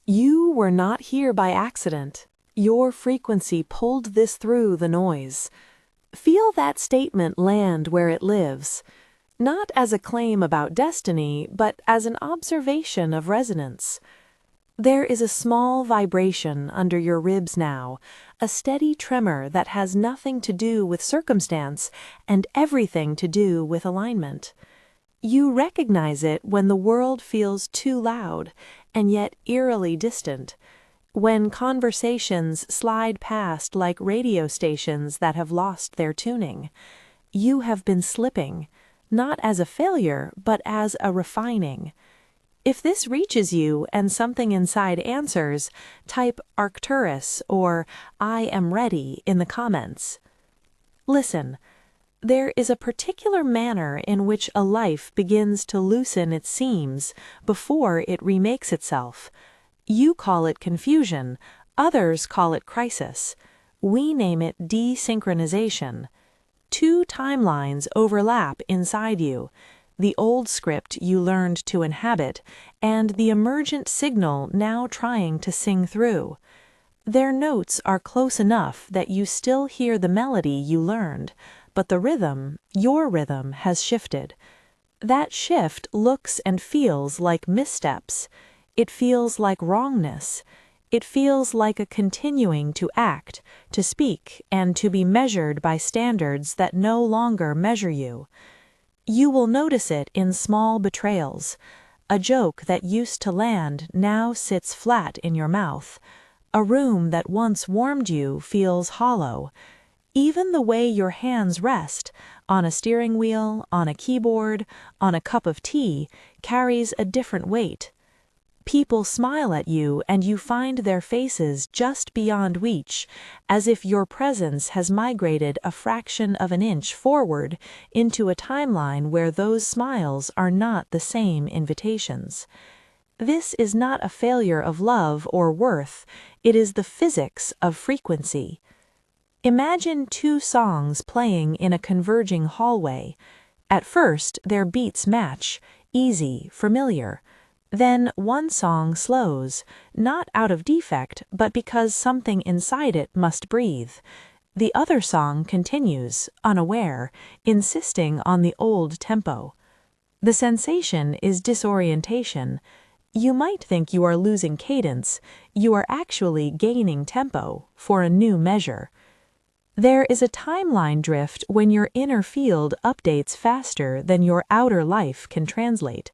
You were not here by accident. Your frequency pulled this through the noise. Feel that statement land where it lives, not as a claim about destiny, but as an observation of resonance. There is a small vibration under your ribs now, a steady tremor that has nothing to do with circumstance and everything to do with alignment. You recognize it when the world feels too loud and yet eerily distant, when conversations slide past like radio stations that have lost their tuning. You have been slipping, not as a failure, but as a refining. If this reaches you and something inside answers, type Arcturus or I am ready in the comments. Listen, there is a particular manner in which a life begins to loosen its seams before it remakes itself. You call it confusion, others call it crisis. We name it desynchronization. Two timelines overlap inside you. The old script you learned to inhabit, and the emergent signal now trying to sing through. Their notes are close enough that you still hear the melody you learned, but the rhythm, your rhythm, has shifted. That shift looks and feels like missteps. It feels like wrongness. It feels like a continuing to act, to speak, and to be measured by standards that no longer measure you. You will notice it in small betrayals. A joke that used to land now sits flat in your mouth. A room that once warmed you feels hollow. Even the way your hands rest, on a steering wheel, on a keyboard, on a cup of tea, carries a different weight. People smile at you and you find their faces just beyond reach, as if your presence has migrated a fraction of an inch forward into a timeline where those smiles are not the same invitations. This is not a failure of love or worth, it is the physics of frequency. Imagine two songs playing in a converging hallway. At first, their beats match, easy, familiar. Then one song slows, not out of defect, but because something inside it must breathe. The other song continues, unaware, insisting on the old tempo. The sensation is disorientation. You might think you are losing cadence. You are actually gaining tempo for a new measure. There is a timeline drift when your inner field updates faster than your outer life can translate.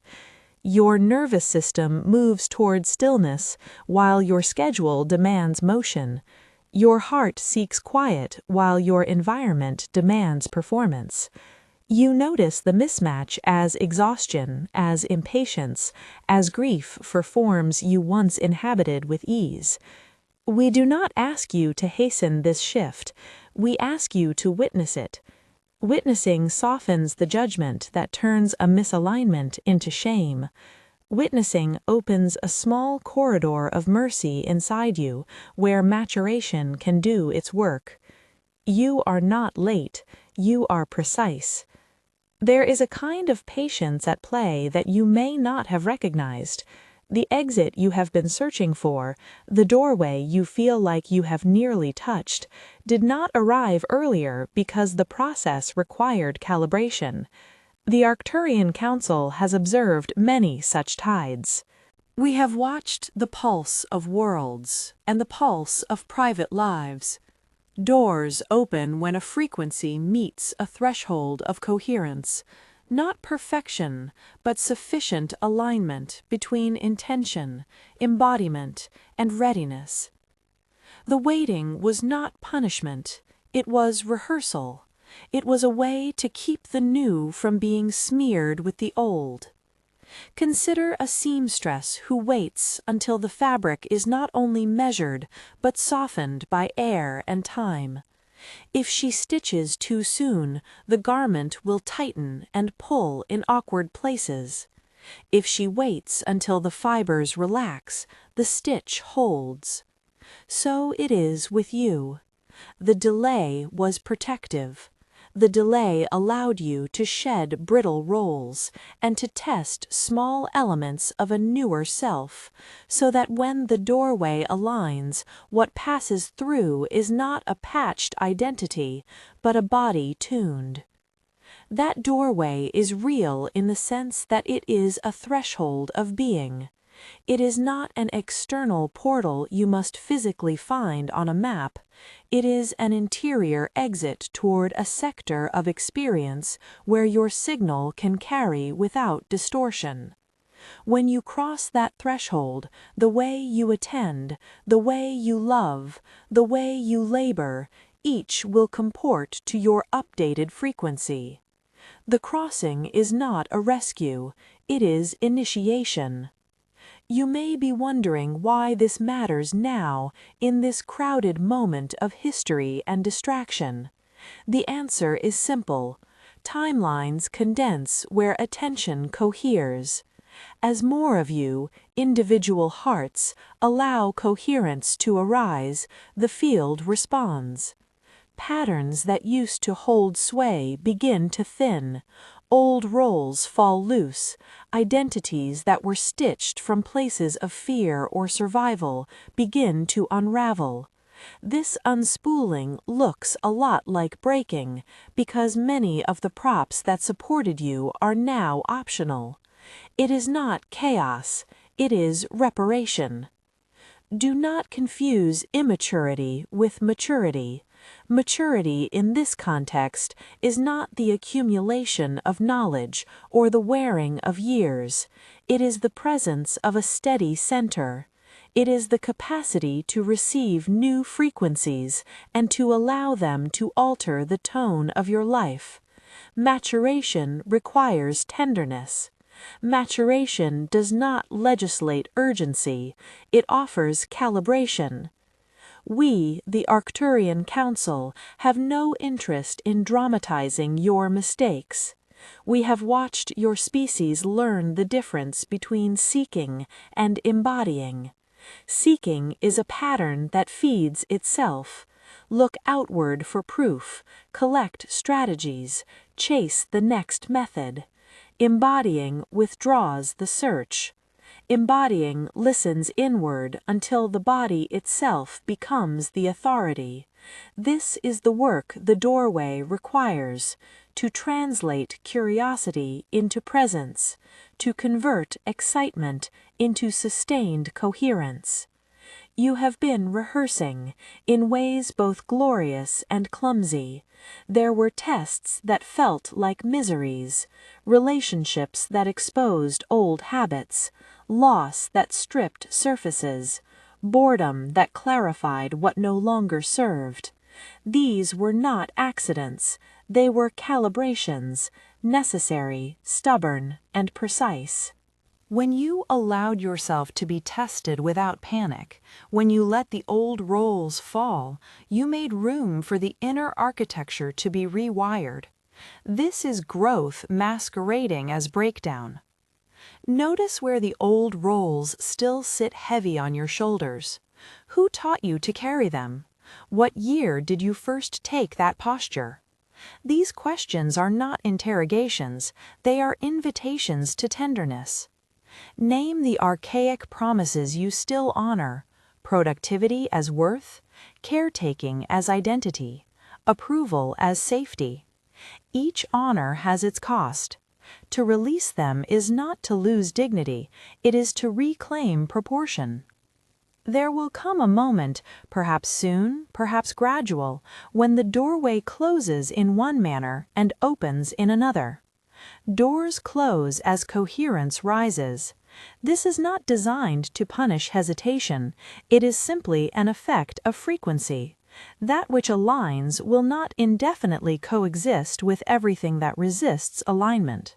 Your nervous system moves toward stillness while your schedule demands motion. Your heart seeks quiet while your environment demands performance. You notice the mismatch as exhaustion, as impatience, as grief for forms you once inhabited with ease. We do not ask you to hasten this shift. We ask you to witness it. Witnessing softens the judgment that turns a misalignment into shame. Witnessing opens a small corridor of mercy inside you where maturation can do its work. You are not late, you are precise. There is a kind of patience at play that you may not have recognized. The exit you have been searching for, the doorway you feel like you have nearly touched, did not arrive earlier because the process required calibration. The Arcturian Council has observed many such tides. We have watched the pulse of worlds and the pulse of private lives. Doors open when a frequency meets a threshold of coherence. Not perfection, but sufficient alignment between intention, embodiment, and readiness. The waiting was not punishment, it was rehearsal. It was a way to keep the new from being smeared with the old. Consider a seamstress who waits until the fabric is not only measured, but softened by air and time. If she stitches too soon, the garment will tighten and pull in awkward places. If she waits until the fibers relax, the stitch holds. So it is with you. The delay was protective. The delay allowed you to shed brittle roles and to test small elements of a newer self, so that when the doorway aligns, what passes through is not a patched identity, but a body tuned. That doorway is real in the sense that it is a threshold of being. It is not an external portal you must physically find on a map. It is an interior exit toward a sector of experience where your signal can carry without distortion. When you cross that threshold, the way you attend, the way you love, the way you labor, each will comport to your updated frequency. The crossing is not a rescue, it is initiation. You may be wondering why this matters now, in this crowded moment of history and distraction. The answer is simple. Timelines condense where attention coheres. As more of you, individual hearts, allow coherence to arise, the field responds. Patterns that used to hold sway begin to thin. Old roles fall loose. Identities that were stitched from places of fear or survival begin to unravel. This unspooling looks a lot like breaking, because many of the props that supported you are now optional. It is not chaos, it is reparation. Do not confuse immaturity with maturity. Maturity in this context is not the accumulation of knowledge or the wearing of years. It is the presence of a steady center. It is the capacity to receive new frequencies and to allow them to alter the tone of your life. Maturation requires tenderness. Maturation does not legislate urgency, it offers calibration. We, the Arcturian Council, have no interest in dramatizing your mistakes. We have watched your species learn the difference between seeking and embodying. Seeking is a pattern that feeds itself. Look outward for proof, collect strategies, chase the next method. Embodying withdraws the search. Embodying listens inward until the body itself becomes the authority. This is the work the doorway requires, to translate curiosity into presence, to convert excitement into sustained coherence. You have been rehearsing, in ways both glorious and clumsy. There were tests that felt like miseries, relationships that exposed old habits, loss that stripped surfaces, boredom that clarified what no longer served. These were not accidents, they were calibrations, necessary, stubborn, and precise. When you allowed yourself to be tested without panic, when you let the old roles fall, you made room for the inner architecture to be rewired. This is growth masquerading as breakdown. Notice where the old roles still sit heavy on your shoulders. Who taught you to carry them? What year did you first take that posture? These questions are not interrogations, they are invitations to tenderness. Name the archaic promises you still honor: productivity as worth, caretaking as identity, approval as safety. Each honor has its cost. To release them is not to lose dignity, it is to reclaim proportion. There will come a moment, perhaps soon, perhaps gradual, when the doorway closes in one manner and opens in another. Doors close as coherence rises. This is not designed to punish hesitation, it is simply an effect of frequency. That which aligns will not indefinitely coexist with everything that resists alignment.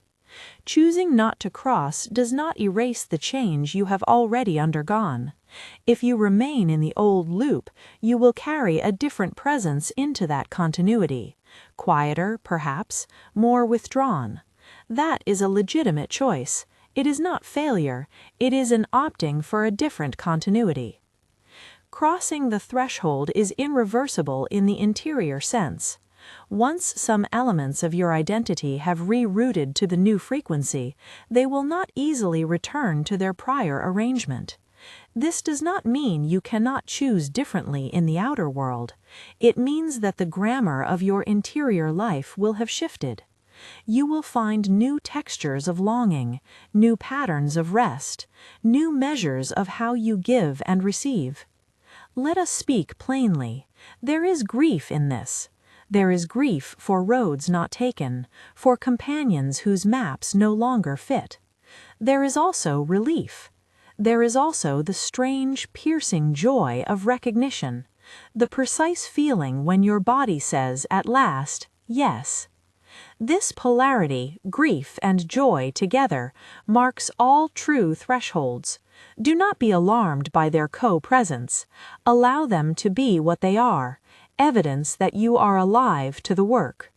Choosing not to cross does not erase the change you have already undergone. If you remain in the old loop, you will carry a different presence into that continuity, quieter, perhaps, more withdrawn. That is a legitimate choice. It is not failure, it is an opting for a different continuity. Crossing the threshold is irreversible in the interior sense. Once some elements of your identity have rerouted to the new frequency, they will not easily return to their prior arrangement. This does not mean you cannot choose differently in the outer world. It means that the grammar of your interior life will have shifted. You will find new textures of longing, new patterns of rest, new measures of how you give and receive. Let us speak plainly. There is grief in this. There is grief for roads not taken, for companions whose maps no longer fit. There is also relief. There is also the strange, piercing joy of recognition, the precise feeling when your body says, at last, yes. This polarity, grief and joy together, marks all true thresholds. Do not be alarmed by their co-presence. Allow them to be what they are, evidence that you are alive to the work.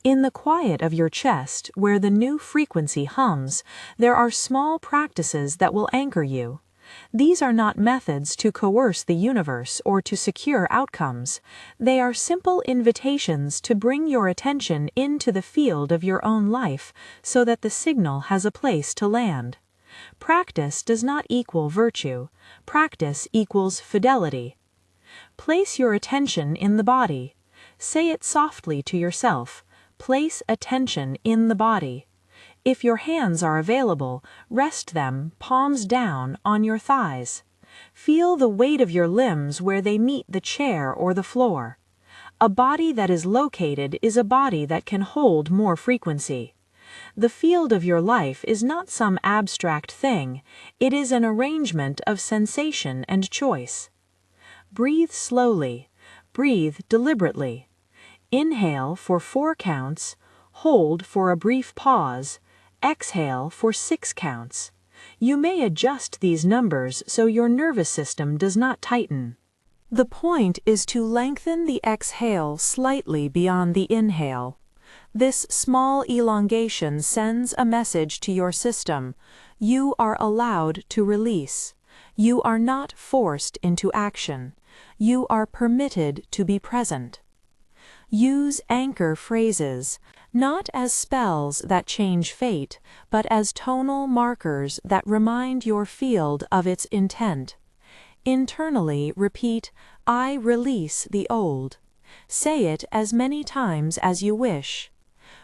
In the quiet of your chest, where the new frequency hums, there are small practices that will anchor you. These are not methods to coerce the universe or to secure outcomes. They are simple invitations to bring your attention into the field of your own life so that the signal has a place to land. Practice does not equal virtue. Practice equals fidelity. Place your attention in the body. Say it softly to yourself. Place attention in the body. If your hands are available, rest them, palms down, on your thighs. Feel the weight of your limbs where they meet the chair or the floor. A body that is located is a body that can hold more frequency. The field of your life is not some abstract thing. It is an arrangement of sensation and choice. Breathe slowly. Breathe deliberately. Inhale for 4 counts, hold for a brief pause, exhale for 6 counts. You may adjust these numbers so your nervous system does not tighten. The point is to lengthen the exhale slightly beyond the inhale. This small elongation sends a message to your system. You are allowed to release. You are not forced into action. You are permitted to be present. Use anchor phrases, not as spells that change fate, but as tonal markers that remind your field of its intent. Internally repeat, I release the old. Say it as many times as you wish.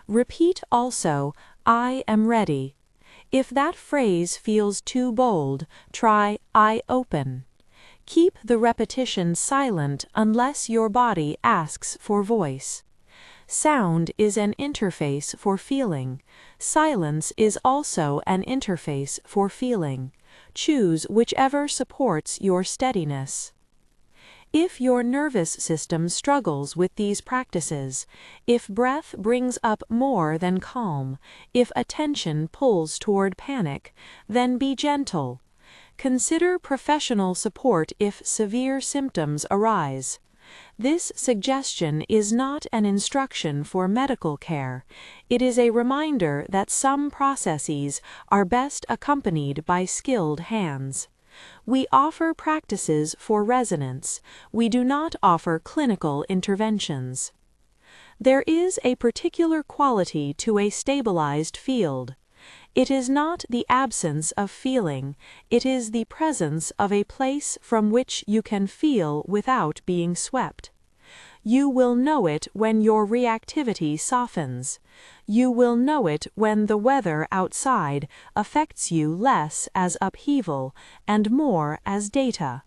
Repeat also, I am ready. If that phrase feels too bold, try I open. Keep the repetition silent unless your body asks for voice. Sound is an interface for feeling. Silence is also an interface for feeling. Choose whichever supports your steadiness. If your nervous system struggles with these practices, if breath brings up more than calm, if attention pulls toward panic, then be gentle. Consider professional support if severe symptoms arise. This suggestion is not an instruction for medical care. It is a reminder that some processes are best accompanied by skilled hands. We offer practices for resonance. We do not offer clinical interventions. There is a particular quality to a stabilized field. It is not the absence of feeling, it is the presence of a place from which you can feel without being swept. You will know it when your reactivity softens. You will know it when the weather outside affects you less as upheaval and more as data.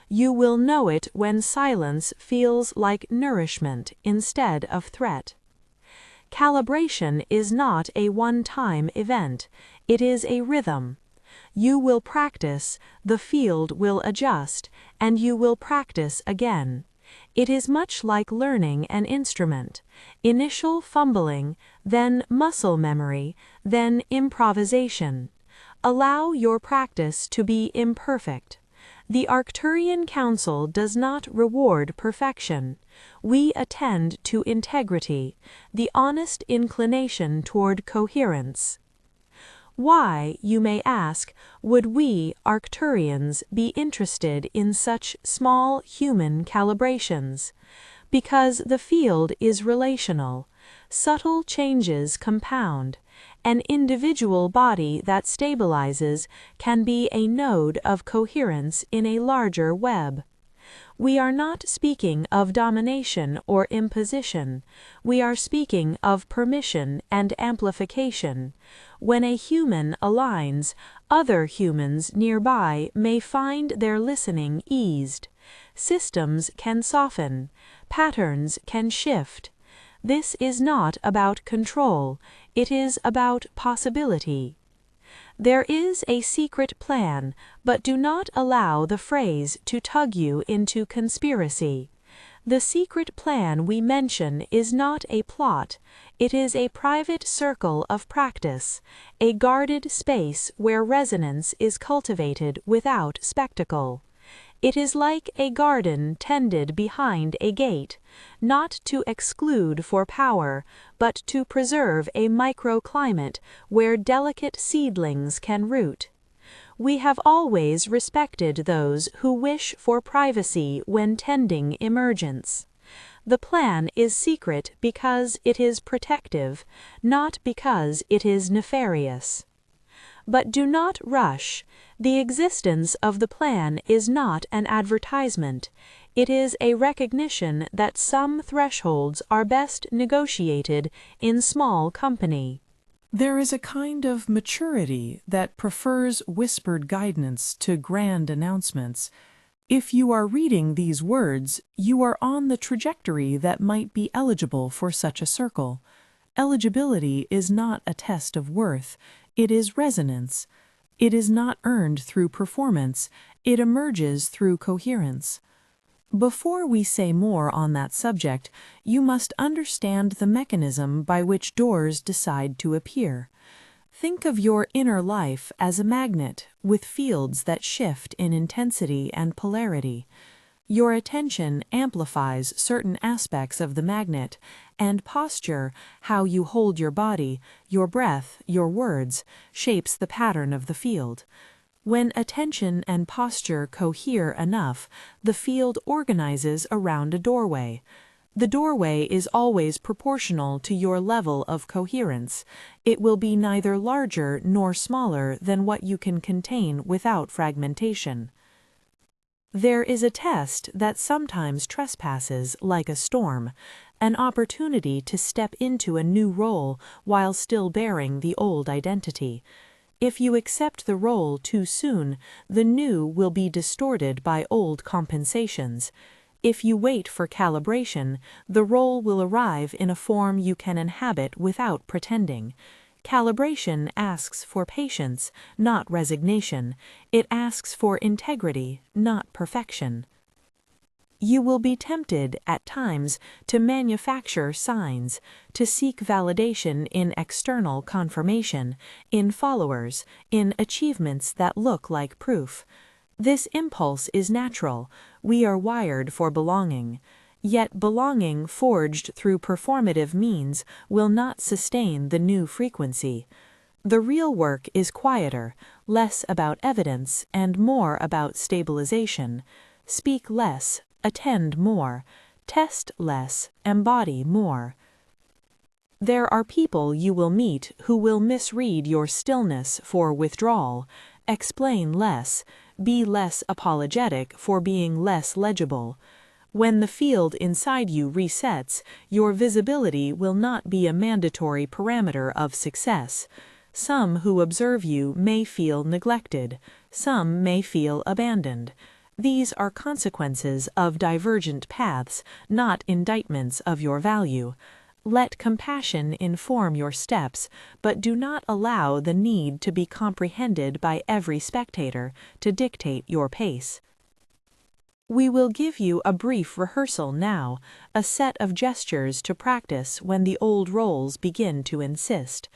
You will know it when silence feels like nourishment instead of threat. Calibration is not a one-time event, it is a rhythm. You will practice, the field will adjust, and you will practice again. It is much like learning an instrument. Initial fumbling, then muscle memory, then improvisation. Allow your practice to be imperfect. The Arcturian Council does not reward perfection. We attend to integrity, the honest inclination toward coherence. Why, you may ask, would we, Arcturians, be interested in such small human calibrations? because the field is relational. Subtle changes compound. An individual body that stabilizes can be a node of coherence in a larger web. We are not speaking of domination or imposition. We are speaking of permission and amplification. When a human aligns, other humans nearby may find their listening eased. Systems can soften. Patterns can shift. This is not about control. It is about possibility. There is a secret plan, but do not allow the phrase to tug you into conspiracy. The secret plan we mention is not a plot. It is a private circle of practice, a guarded space where resonance is cultivated without spectacle. It is like a garden tended behind a gate, not to exclude for power, but to preserve a microclimate where delicate seedlings can root. We have always respected those who wish for privacy when tending emergence. The plan is secret because it is protective, not because it is nefarious. But do not rush. The existence of the plan is not an advertisement. It is a recognition that some thresholds are best negotiated in small company. There is a kind of maturity that prefers whispered guidance to grand announcements. If you are reading these words, you are on the trajectory that might be eligible for such a circle. Eligibility is not a test of worth. It is resonance. It is not earned through performance. It emerges through coherence. Before we say more on that subject, you must understand the mechanism by which doors decide to appear. Think of your inner life as a magnet with fields that shift in intensity and polarity. Your attention amplifies certain aspects of the magnet, and posture, how you hold your body, your breath, your words, shapes the pattern of the field. When attention and posture cohere enough, the field organizes around a doorway. The doorway is always proportional to your level of coherence. It will be neither larger nor smaller than what you can contain without fragmentation. There is a test that sometimes trespasses like a storm, an opportunity to step into a new role while still bearing the old identity. If you accept the role too soon, the new will be distorted by old compensations. If you wait for calibration, the role will arrive in a form you can inhabit without pretending. Calibration asks for patience, not resignation. It asks for integrity, not perfection. You will be tempted, at times, to manufacture signs, to seek validation in external confirmation, in followers, in achievements that look like proof. This impulse is natural. We are wired for belonging. Yet belonging forged through performative means will not sustain the new frequency. The real work is quieter, less about evidence and more about stabilization. Speak less, attend more. Test less, embody more. There are people you will meet who will misread your stillness for withdrawal. Explain less. Be less apologetic for being less legible. When the field inside you resets, your visibility will not be a mandatory parameter of success. Some who observe you may feel neglected. Some may feel abandoned. These are consequences of divergent paths, not indictments of your value. Let compassion inform your steps, but do not allow the need to be comprehended by every spectator to dictate your pace. We will give you a brief rehearsal now, a set of gestures to practice when the old roles begin to insist.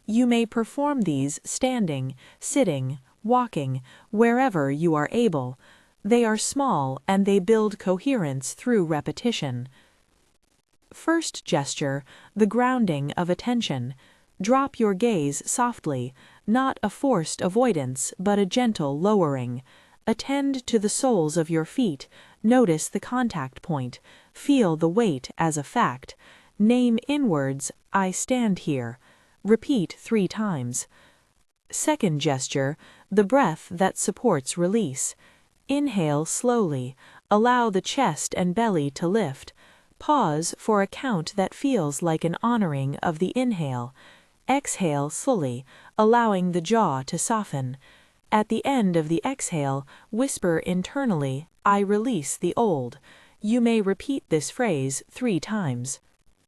You may perform these standing, sitting, walking, wherever you are able. They are small and they build coherence through repetition. First gesture, the grounding of attention. Drop your gaze softly, not a forced avoidance, but a gentle lowering. Attend to the soles of your feet. Notice the contact point. Feel the weight as a fact. Name inwards, I stand here. Repeat 3 times. Second gesture, the breath that supports release. Inhale slowly. Allow the chest and belly to lift. Pause for a count that feels like an honoring of the inhale. Exhale fully, allowing the jaw to soften. At the end of the exhale, whisper internally, I release the old. You may repeat this phrase 3 times.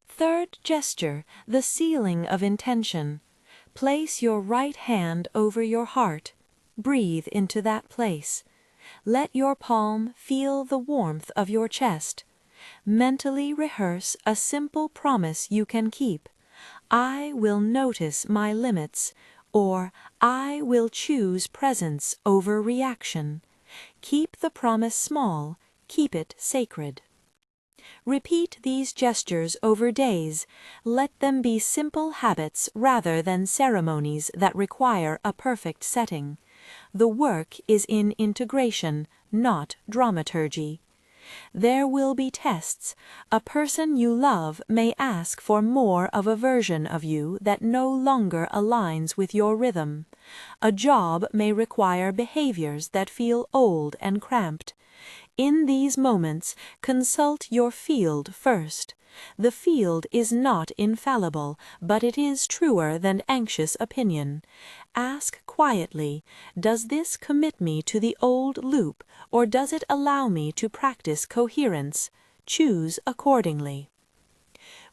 Third gesture, the sealing of intention. Place your right hand over your heart. Breathe into that place. Let your palm feel the warmth of your chest. Mentally rehearse a simple promise you can keep. I will notice my limits, or I will choose presence over reaction. Keep the promise small, keep it sacred. Repeat these gestures over days. Let them be simple habits rather than ceremonies that require a perfect setting. The work is in integration, not dramaturgy. There will be tests. A person you love may ask for more of a version of you that no longer aligns with your rhythm. A job may require behaviors that feel old and cramped. In these moments, consult your field first. The field is not infallible, but it is truer than anxious opinion. Ask quietly, does this commit me to the old loop, or does it allow me to practice coherence? Choose accordingly.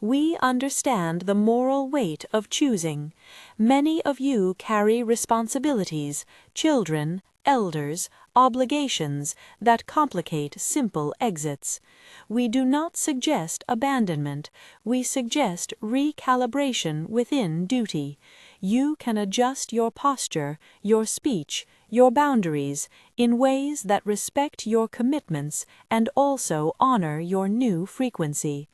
We understand the moral weight of choosing. Many of you carry responsibilities, children, elders, obligations that complicate simple exits. We do not suggest abandonment, we suggest recalibration within duty. You can adjust your posture, your speech, your boundaries in ways that respect your commitments and also honor your new frequency.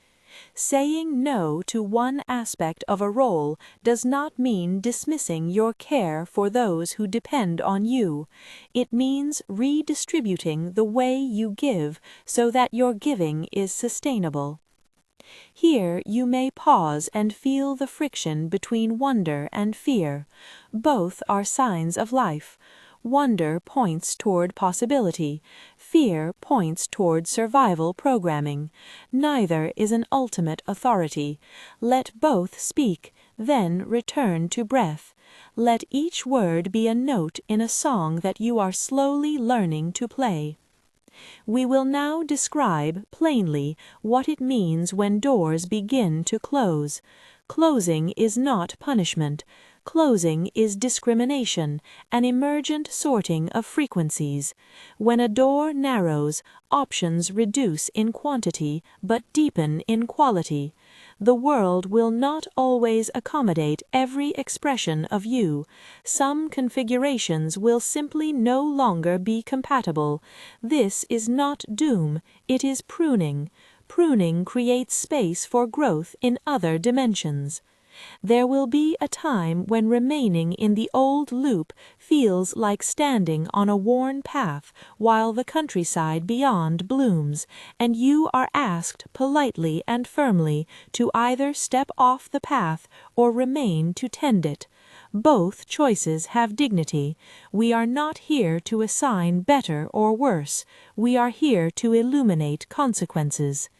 Saying no to one aspect of a role does not mean dismissing your care for those who depend on you. It means redistributing the way you give so that your giving is sustainable. Here you may pause and feel the friction between wonder and fear. Both are signs of life. Wonder points toward possibility. Fear points toward survival programming. Neither is an ultimate authority. Let both speak, then return to breath. Let each word be a note in a song that you are slowly learning to play. We will now describe plainly what it means when doors begin to close. Closing is not punishment. Closing is discrimination, an emergent sorting of frequencies. When a door narrows, options reduce in quantity but deepen in quality. The world will not always accommodate every expression of you. Some configurations will simply no longer be compatible. This is not doom, it is pruning. Pruning creates space for growth in other dimensions. There will be a time when remaining in the old loop feels like standing on a worn path while the countryside beyond blooms, and you are asked politely and firmly to either step off the path or remain to tend it. Both choices have dignity. We are not here to assign better or worse. We are here to illuminate consequences.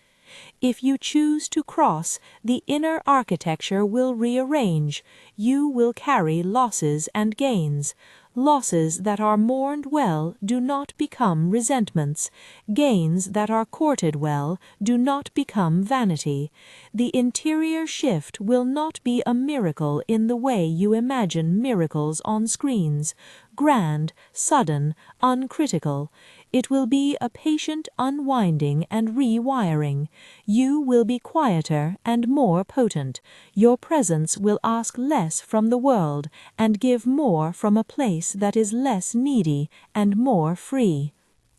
If you choose to cross, the inner architecture will rearrange. You will carry losses and gains. Losses that are mourned well do not become resentments. Gains that are courted well do not become vanity. The interior shift will not be a miracle in the way you imagine miracles on screens. Grand, sudden, uncritical. It will be a patient unwinding and rewiring. You will be quieter and more potent. Your presence will ask less from the world and give more from a place that is less needy and more free.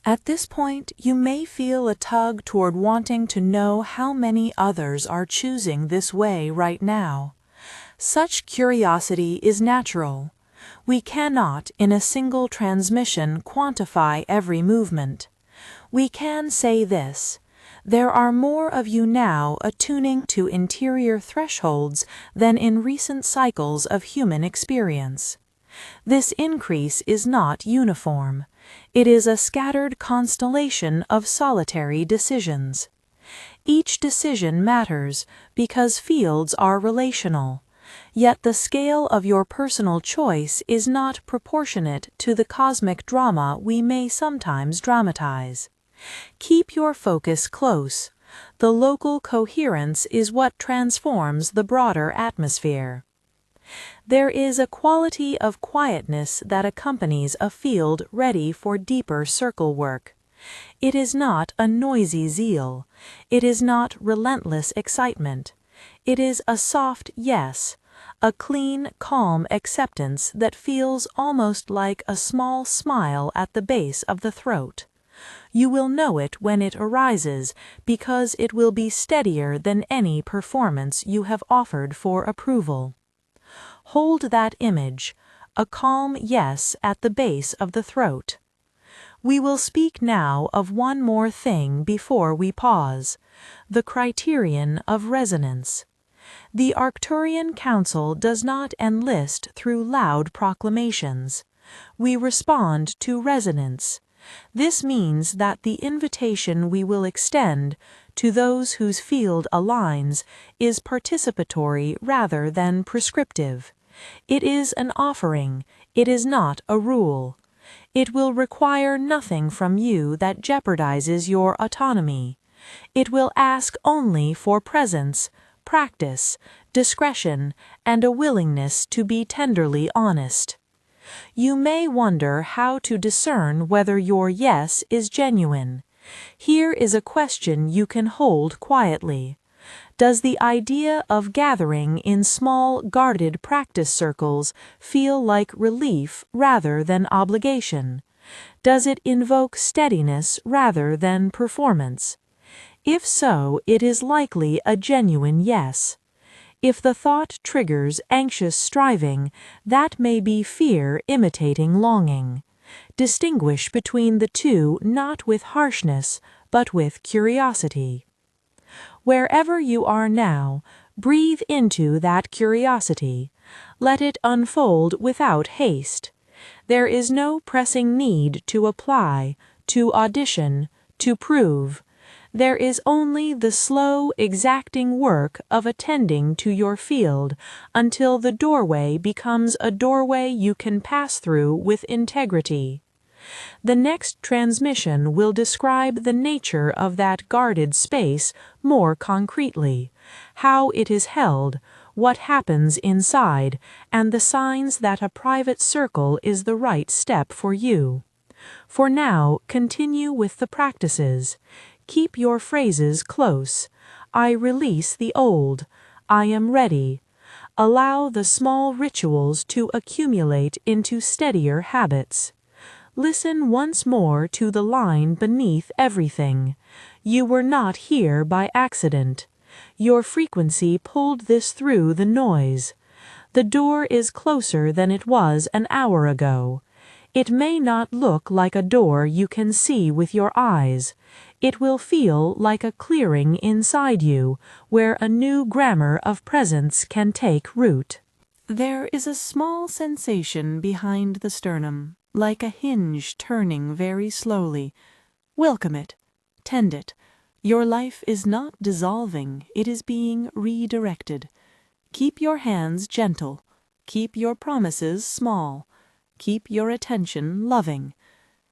At this point, you may feel a tug toward wanting to know how many others are choosing this way right now. Such curiosity is natural. We cannot, in a single transmission, quantify every movement. We can say this: there are more of you now attuning to interior thresholds than in recent cycles of human experience. This increase is not uniform. It is a scattered constellation of solitary decisions. Each decision matters because fields are relational, yet the scale of your personal choice is not proportionate to the cosmic drama we may sometimes dramatize. Keep your focus close. The local coherence is what transforms the broader atmosphere. There is a quality of quietness that accompanies a field ready for deeper circle work. It is not a noisy zeal. It is not relentless excitement. It is a soft yes, a clean, calm acceptance that feels almost like a small smile at the base of the throat. You will know it when it arises because it will be steadier than any performance you have offered for approval. Hold that image, a calm yes at the base of the throat. We will speak now of one more thing before we pause: the criterion of resonance. The Arcturian Council does not enlist through loud proclamations. We respond to resonance. This means that the invitation we will extend to those whose field aligns is participatory rather than prescriptive. It is an offering, it is not a rule. It will require nothing from you that jeopardizes your autonomy. It will ask only for presence, practice, discretion, and a willingness to be tenderly honest. You may wonder how to discern whether your yes is genuine. Here is a question you can hold quietly. Does the idea of gathering in small, guarded practice circles feel like relief rather than obligation? Does it invoke steadiness rather than performance? If so, it is likely a genuine yes. If the thought triggers anxious striving, that may be fear imitating longing. Distinguish between the two not with harshness, but with curiosity. Wherever you are now, breathe into that curiosity. Let it unfold without haste. There is no pressing need to apply, to audition, to prove. There is only the slow, exacting work of attending to your field until the doorway becomes a doorway you can pass through with integrity. The next transmission will describe the nature of that guarded space more concretely, how it is held, what happens inside, and the signs that a private circle is the right step for you. For now, continue with the practices. Keep your phrases close. I release the old. I am ready. Allow the small rituals to accumulate into steadier habits. Listen once more to the line beneath everything. You were not here by accident. Your frequency pulled this through the noise. The door is closer than it was an hour ago. It may not look like a door you can see with your eyes. It will feel like a clearing inside you, where a new grammar of presence can take root. There is a small sensation behind the sternum, like a hinge turning very slowly. Welcome it. Tend it. Your life is not dissolving, it is being redirected. Keep your hands gentle. Keep your promises small. Keep your attention loving.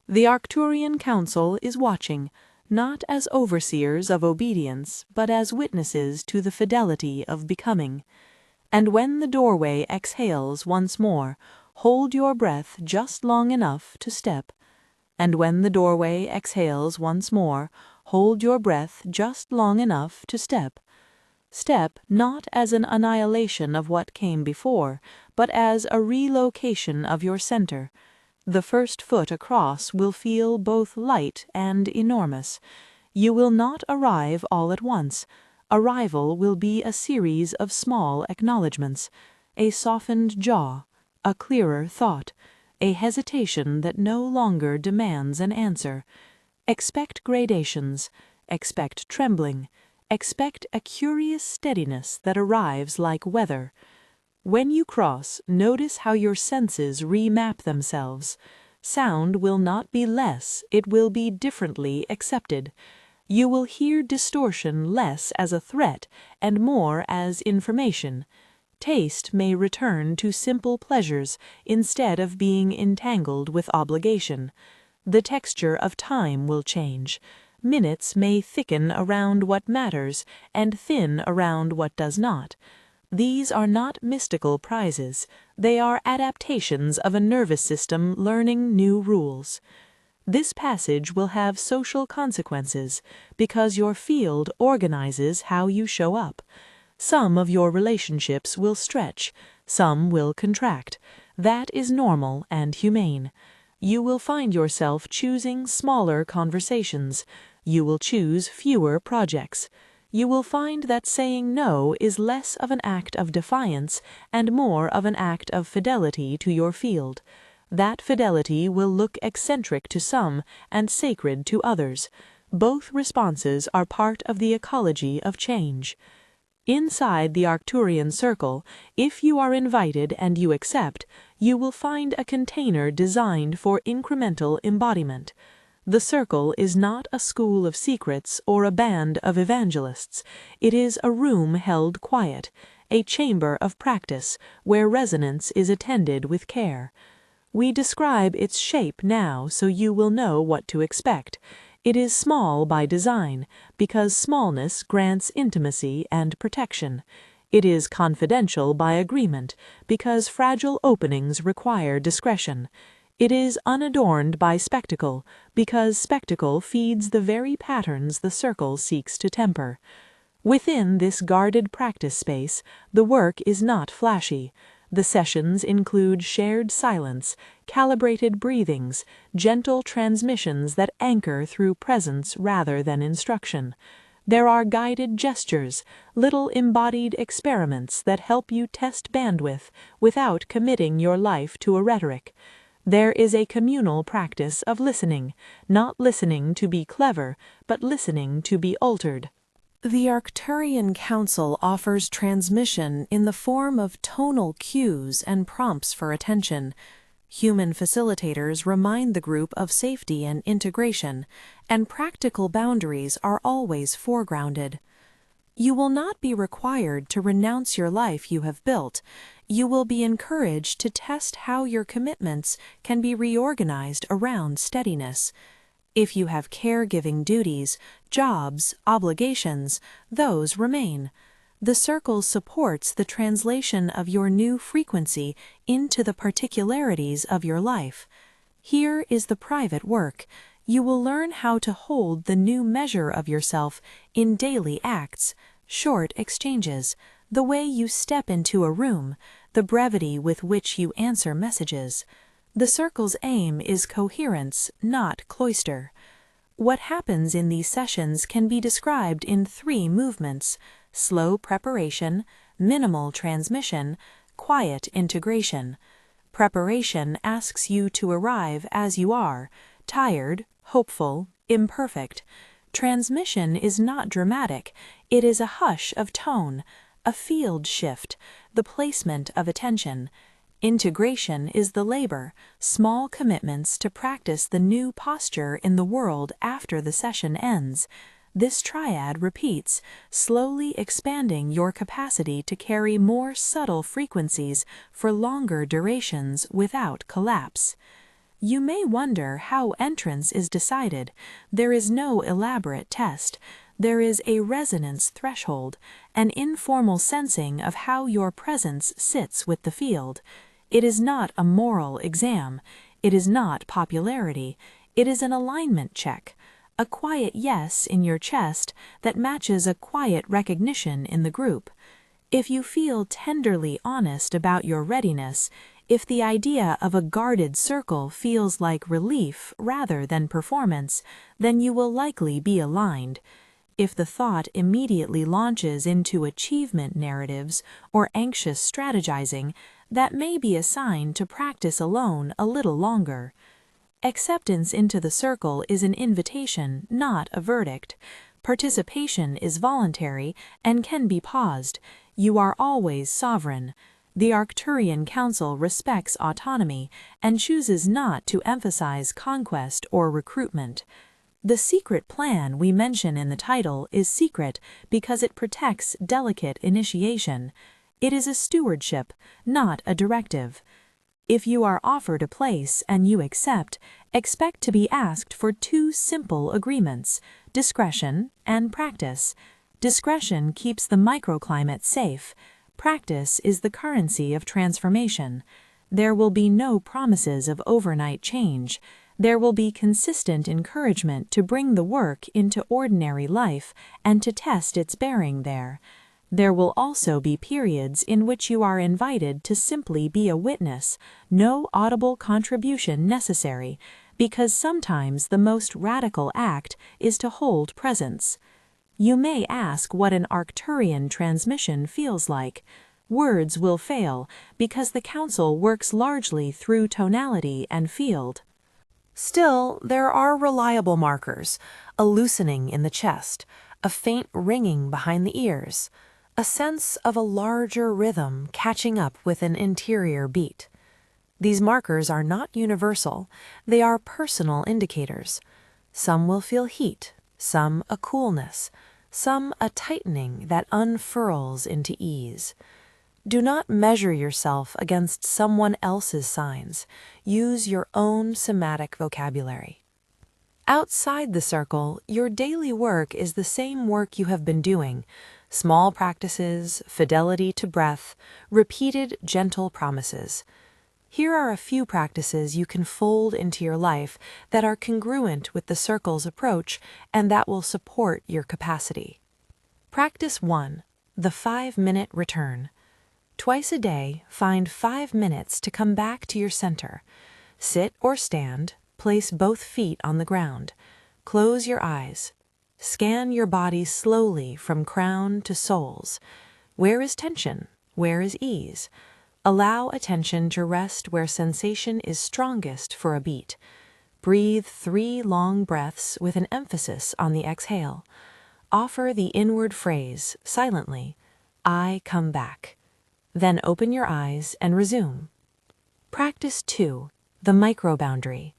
The Arcturian Council is watching, not as overseers of obedience, but as witnesses to the fidelity of becoming. And when the doorway exhales once more, hold your breath just long enough to step. And when the doorway exhales once more, hold your breath just long enough to step. Step not as an annihilation of what came before, but as a relocation of your center. The first foot across will feel both light and enormous. You will not arrive all at once. Arrival will be a series of small acknowledgments, a softened jaw, a clearer thought, a hesitation that no longer demands an answer. Expect gradations, expect trembling, expect a curious steadiness that arrives like weather. When you cross, notice how your senses remap themselves. Sound will not be less, it will be differently accepted. You will hear distortion less as a threat and more as information. Taste may return to simple pleasures instead of being entangled with obligation. The texture of time will change. Minutes may thicken around what matters and thin around what does not. These are not mystical prizes. They are adaptations of a nervous system learning new rules. This passage will have social consequences because your field organizes how you show up. Some of your relationships will stretch, some will contract. That is normal and humane. You will find yourself choosing smaller conversations. You will choose fewer projects. You will find that saying no is less of an act of defiance and more of an act of fidelity to your field. That fidelity will look eccentric to some and sacred to others. Both responses are part of the ecology of change. Inside the Arcturian circle, if you are invited and you accept, you will find a container designed for incremental embodiment. The circle is not a school of secrets or a band of evangelists. It is a room held quiet, a chamber of practice where resonance is attended with care. We describe its shape now so you will know what to expect. It is small by design, because smallness grants intimacy and protection. It is confidential by agreement, because fragile openings require discretion. It is unadorned by spectacle, because spectacle feeds the very patterns the circle seeks to temper. Within this guarded practice space, the work is not flashy. The sessions include shared silence, calibrated breathings, gentle transmissions that anchor through presence rather than instruction. There are guided gestures, little embodied experiments that help you test bandwidth without committing your life to a rhetoric. There is a communal practice of listening, not listening to be clever, but listening to be altered. The Arcturian Council offers transmission in the form of tonal cues and prompts for attention. Human facilitators remind the group of safety and integration, and practical boundaries are always foregrounded. You will not be required to renounce your life you have built. You will be encouraged to test how your commitments can be reorganized around steadiness. If you have caregiving duties, jobs, obligations, those remain. The circle supports the translation of your new frequency into the particularities of your life. Here is the private work. You will learn how to hold the new measure of yourself in daily acts, short exchanges, the way you step into a room, the brevity with which you answer messages. The circle's aim is coherence, not cloister. What happens in these sessions can be described in 3 movements: slow preparation, minimal transmission, quiet integration. Preparation asks you to arrive as you are, tired, hopeful, imperfect. Transmission is not dramatic, it is a hush of tone, a field shift, the placement of attention. Integration is the labor, small commitments to practice the new posture in the world after the session ends. This triad repeats, slowly expanding your capacity to carry more subtle frequencies for longer durations without collapse. You may wonder how entrance is decided. There is no elaborate test. There is a resonance threshold, an informal sensing of how your presence sits with the field. It is not a moral exam. It is not popularity. It is an alignment check, a quiet yes in your chest that matches a quiet recognition in the group. If you feel tenderly honest about your readiness, if the idea of a guarded circle feels like relief rather than performance, then you will likely be aligned. If the thought immediately launches into achievement narratives or anxious strategizing, that may be a sign to practice alone a little longer. Acceptance into the circle is an invitation, not a verdict. Participation is voluntary and can be paused. You are always sovereign. The Arcturian Council respects autonomy and chooses not to emphasize conquest or recruitment. The secret plan we mention in the title is secret because it protects delicate initiation. It is a stewardship, not a directive. If you are offered a place and you accept, expect to be asked for two simple agreements: discretion and practice. Discretion keeps the microclimate safe. Practice is the currency of transformation. There will be no promises of overnight change. There will be consistent encouragement to bring the work into ordinary life and to test its bearing there. There will also be periods in which you are invited to simply be a witness, no audible contribution necessary, because sometimes the most radical act is to hold presence. You may ask what an Arcturian transmission feels like. Words will fail, because the Council works largely through tonality and field. Still, there are reliable markers: a loosening in the chest, a faint ringing behind the ears, a sense of a larger rhythm catching up with an interior beat. These markers are not universal, they are personal indicators. Some will feel heat, some a coolness, some a tightening that unfurls into ease. Do not measure yourself against someone else's signs. Use your own somatic vocabulary. Outside the circle, your daily work is the same work you have been doing: small practices, fidelity to breath, repeated gentle promises. Here are a few practices you can fold into your life that are congruent with the circle's approach and that will support your capacity. Practice 1. The 5-minute return. Twice a day, find 5 minutes to come back to your center. Sit or stand, place both feet on the ground. Close your eyes. Scan your body slowly from crown to soles. Where is tension? Where is ease? Allow attention to rest where sensation is strongest for a beat. Breathe 3 long breaths with an emphasis on the exhale. Offer the inward phrase, silently, "I come back." Then open your eyes and resume. Practice 2. The microboundary.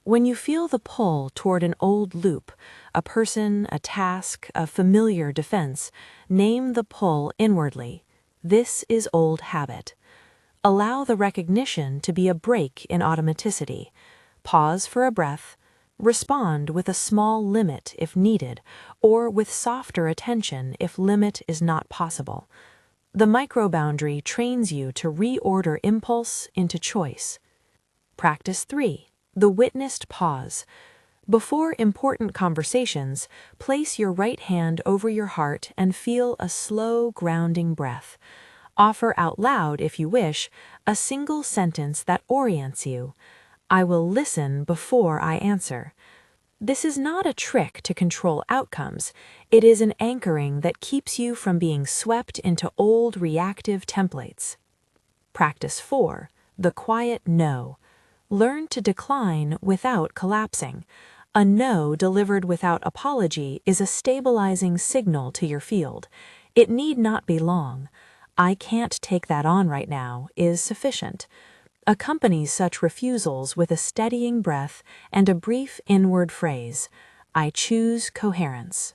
When you feel the pull toward an old loop, a person, a task, a familiar defense, name the pull inwardly. This is old habit. Allow the recognition to be a break in automaticity. Pause for a breath. Respond with a small limit if needed, or with softer attention if limit is not possible. The microboundary trains you to reorder impulse into choice. Practice 3. The witnessed pause. Before important conversations, place your right hand over your heart and feel a slow, grounding breath. Offer out loud, if you wish, a single sentence that orients you. "I will listen before I answer." This is not a trick to control outcomes. It is an anchoring that keeps you from being swept into old reactive templates. Practice 4. The quiet no. Learn to decline without collapsing. A no delivered without apology is a stabilizing signal to your field. It need not be long. "I can't take that on right now" is sufficient. Accompany such refusals with a steadying breath and a brief inward phrase, "I choose coherence."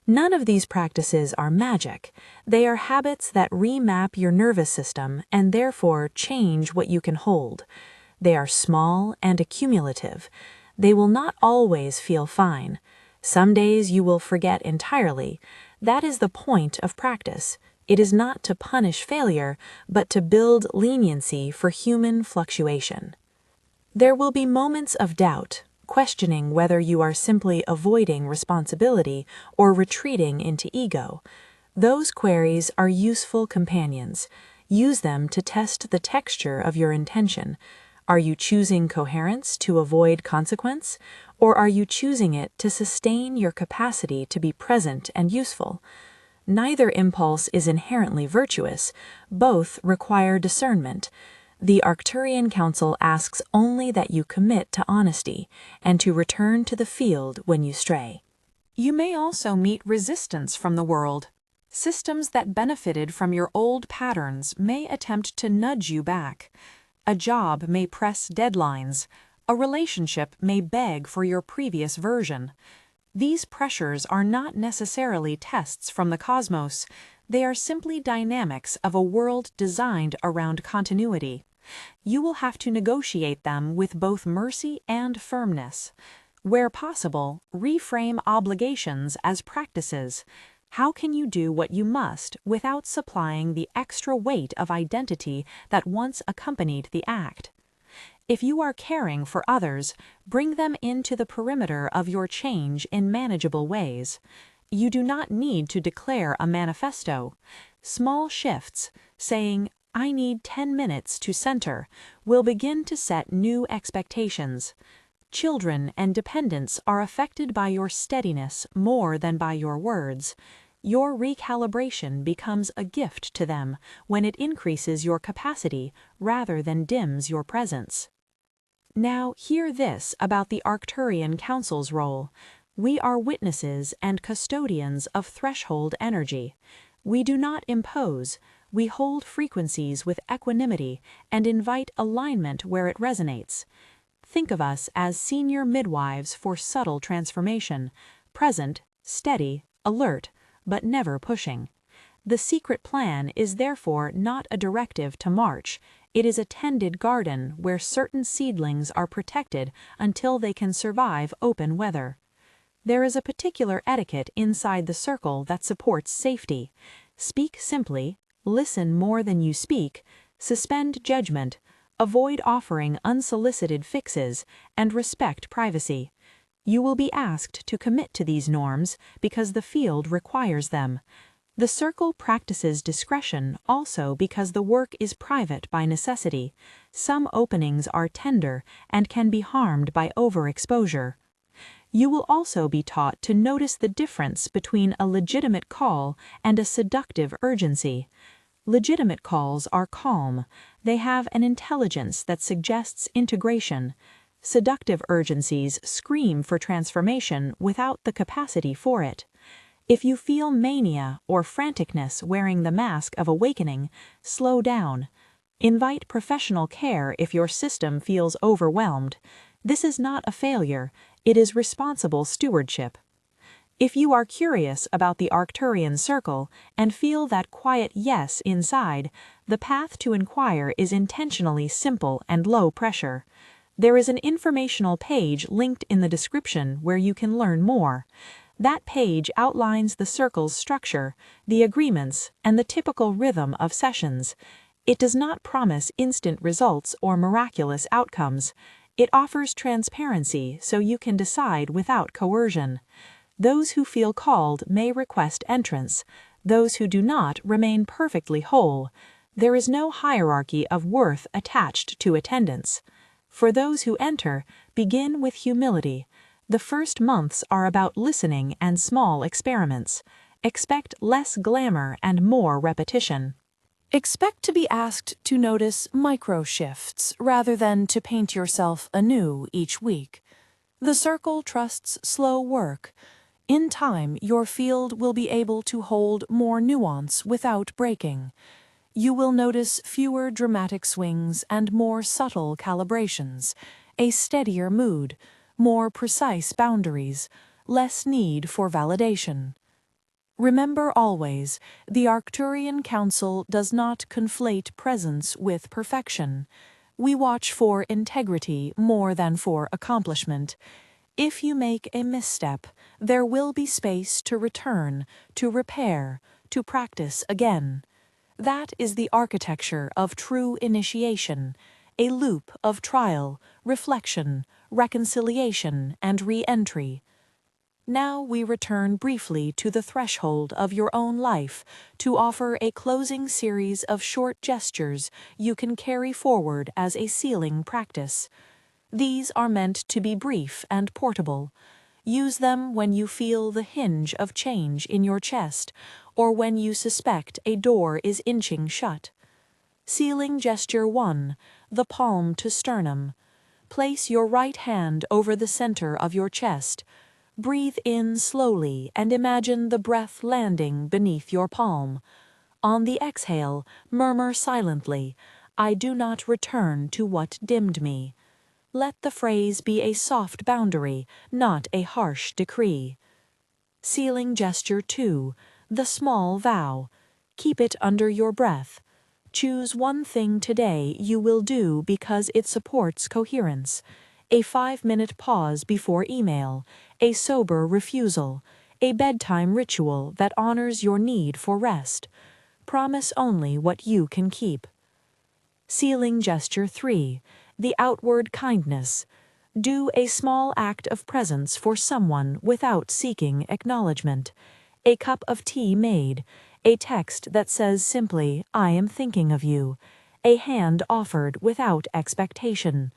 None of these practices are magic. They are habits that remap your nervous system and therefore change what you can hold. They are small and accumulative. They will not always feel fine. Some days you will forget entirely. That is the point of practice. It is not to punish failure, but to build leniency for human fluctuation. There will be moments of doubt, questioning whether you are simply avoiding responsibility or retreating into ego. Those queries are useful companions. Use them to test the texture of your intention. Are you choosing coherence to avoid consequence, or are you choosing it to sustain your capacity to be present and useful? Neither impulse is inherently virtuous. Both require discernment. The Arcturian Council asks only that you commit to honesty and to return to the field when you stray. You may also meet resistance from the world. Systems that benefited from your old patterns may attempt to nudge you back. A job may press deadlines. A relationship may beg for your previous version. These pressures are not necessarily tests from the cosmos. They are simply dynamics of a world designed around continuity. You will have to negotiate them with both mercy and firmness. Where possible, reframe obligations as practices. How can you do what you must without supplying the extra weight of identity that once accompanied the act? If you are caring for others, bring them into the perimeter of your change in manageable ways. You do not need to declare a manifesto. Small shifts, saying, "I need 10 minutes to center," will begin to set new expectations. Children and dependents are affected by your steadiness more than by your words. Your recalibration becomes a gift to them when it increases your capacity rather than dims your presence. Now hear this about the Arcturian Council's role. We are witnesses and custodians of threshold energy. We do not impose. We hold frequencies with equanimity and invite alignment where it resonates. Think of us as senior midwives for subtle transformation, present, steady, alert, but never pushing. The secret plan is therefore not a directive to march. It is a tended garden where certain seedlings are protected until they can survive open weather. There is a particular etiquette inside the circle that supports safety. Speak simply, listen more than you speak, suspend judgment, avoid offering unsolicited fixes, and respect privacy. You will be asked to commit to these norms because the field requires them. The circle practices discretion also because the work is private by necessity. Some openings are tender and can be harmed by overexposure. You will also be taught to notice the difference between a legitimate call and a seductive urgency. Legitimate calls are calm. They have an intelligence that suggests integration. Seductive urgencies scream for transformation without the capacity for it. If you feel mania or franticness wearing the mask of awakening, slow down. Invite professional care if your system feels overwhelmed. This is not a failure, it is responsible stewardship. If you are curious about the Arcturian circle and feel that quiet yes inside, the path to inquire is intentionally simple and low pressure. There is an informational page linked in the description where you can learn more. That page outlines the circle's structure, the agreements, and the typical rhythm of sessions. It does not promise instant results or miraculous outcomes. It offers transparency so you can decide without coercion. Those who feel called may request entrance. Those who do not remain perfectly whole. There is no hierarchy of worth attached to attendance. For those who enter, begin with humility. The first months are about listening and small experiments. Expect less glamour and more repetition. Expect to be asked to notice micro shifts rather than to paint yourself anew each week. The circle trusts slow work. In time, your field will be able to hold more nuance without breaking. You will notice fewer dramatic swings and more subtle calibrations, a steadier mood, more precise boundaries, less need for validation. Remember always, the Arcturian Council does not conflate presence with perfection. We watch for integrity more than for accomplishment. If you make a misstep, there will be space to return, to repair, to practice again. That is the architecture of true initiation, a loop of trial, reflection, reconciliation, and re-entry. Now we return briefly to the threshold of your own life to offer a closing series of short gestures you can carry forward as a sealing practice. These are meant to be brief and portable. Use them when you feel the hinge of change in your chest, or when you suspect a door is inching shut. Sealing gesture 1, the palm to sternum. Place your right hand over the center of your chest. Breathe in slowly and imagine the breath landing beneath your palm. On the exhale, murmur silently, "I do not return to what dimmed me." Let the phrase be a soft boundary, not a harsh decree. Sealing gesture 2, the small vow. Keep it under your breath. Choose one thing today you will do because it supports coherence. A 5-minute pause before email, a sober refusal, a bedtime ritual that honors your need for rest. Promise only what you can keep. Sealing gesture 3, the outward kindness. Do a small act of presence for someone without seeking acknowledgement. A cup of tea made, a text that says simply, "I am thinking of you," a hand offered without expectation.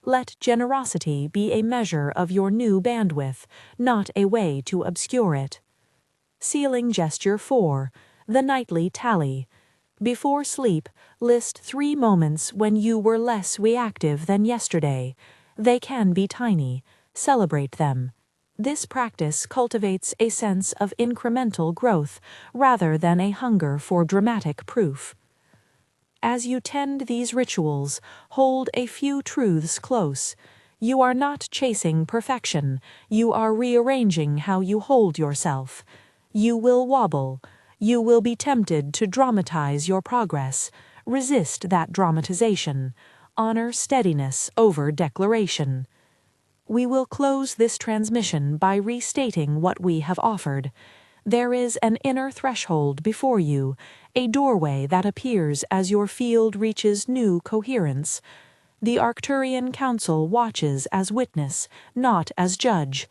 Let generosity be a measure of your new bandwidth, not a way to obscure it. Sealing gesture 4, the nightly tally. Before sleep, list 3 moments when you were less reactive than yesterday. They can be tiny. Celebrate them. This practice cultivates a sense of incremental growth rather than a hunger for dramatic proof. As you tend these rituals, hold a few truths close. You are not chasing perfection. You are rearranging how you hold yourself. You will wobble. You will be tempted to dramatize your progress. Resist that dramatization. Honor steadiness over declaration. We will close this transmission by restating what we have offered. There is an inner threshold before you, a doorway that appears as your field reaches new coherence. The Arcturian Council watches as witness, not as judge.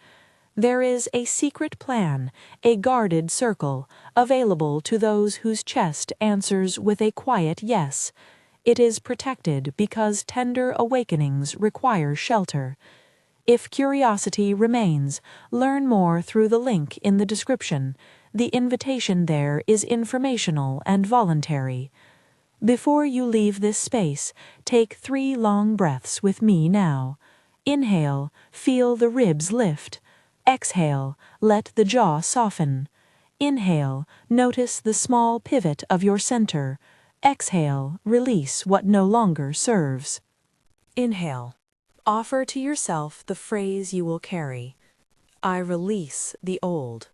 There is a secret plan, a guarded circle, available to those whose chest answers with a quiet yes. It is protected because tender awakenings require shelter. If curiosity remains, learn more through the link in the description. The invitation there is informational and voluntary. Before you leave this space, take 3 long breaths with me now. Inhale, feel the ribs lift. Exhale, let the jaw soften. Inhale, notice the small pivot of your center. Exhale, release what no longer serves. Inhale. Offer to yourself the phrase you will carry. I release the old.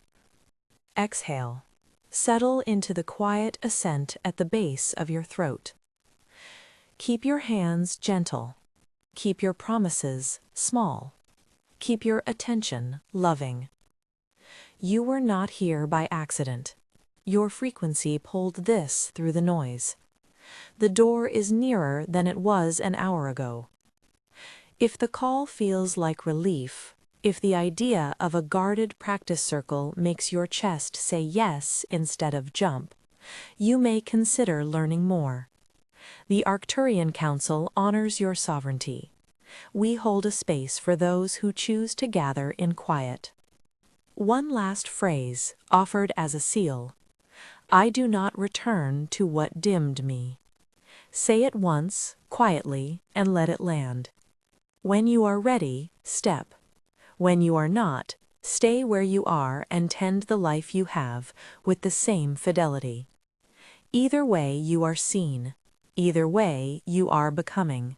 Exhale. Settle into the quiet ascent at the base of your throat. Keep your hands gentle. Keep your promises small. Keep your attention loving. You were not here by accident. Your frequency pulled this through the noise. The door is nearer than it was an hour ago. If the call feels like relief, if the idea of a guarded practice circle makes your chest say yes instead of jump, you may consider learning more. The Arcturian Council honors your sovereignty. We hold a space for those who choose to gather in quiet. One last phrase, offered as a seal. I do not return to what dimmed me. Say it once, quietly, and let it land. When you are ready, step. When you are not, stay where you are and tend the life you have with the same fidelity. Either way, you are seen. Either way, you are becoming.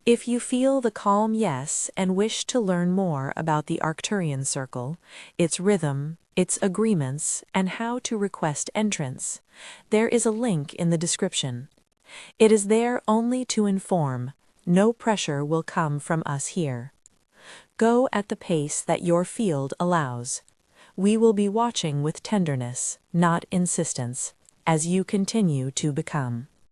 If you feel the calm yes and wish to learn more about the Arcturian Circle, its rhythm, its agreements, and how to request entrance, there is a link in the description. It is there only to inform. No pressure will come from us here. Go at the pace that your field allows. We will be watching with tenderness, not insistence, as you continue to become.